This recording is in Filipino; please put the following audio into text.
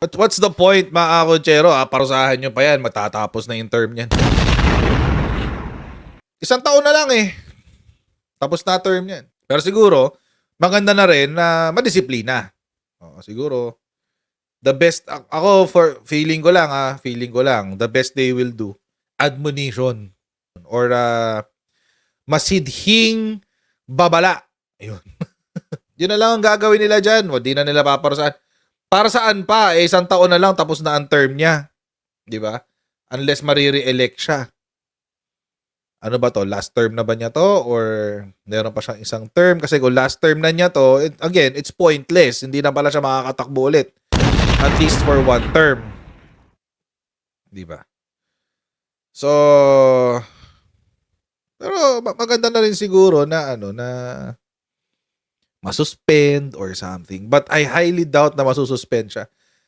But what's the point, mga Kutsero? Parusahan nyo pa yan. Matatapos na yung term yan. 1 taon na lang eh. Tapos na term yan. Pero siguro, maganda na rin na madisiplina. Siguro, the best, ako for feeling ko lang, the best they will do, admonition. Or masidhing babala. Ayun. Yun na lang ang gagawin nila dyan. Di na nila paparusahan. Para saan pa? 1 taon na lang tapos na ang term niya. Di ba? Unless marire-elect siya. Ano ba to? Last term na ba niya to? Or meron pa siyang isang term? Kasi kung last term na niya to, again, it's pointless. Hindi na pala siya makakatakbo ulit. At least for 1 term. Di ba? So, pero maganda na rin siguro na na masuspend or something. But I highly doubt na masususpend siya.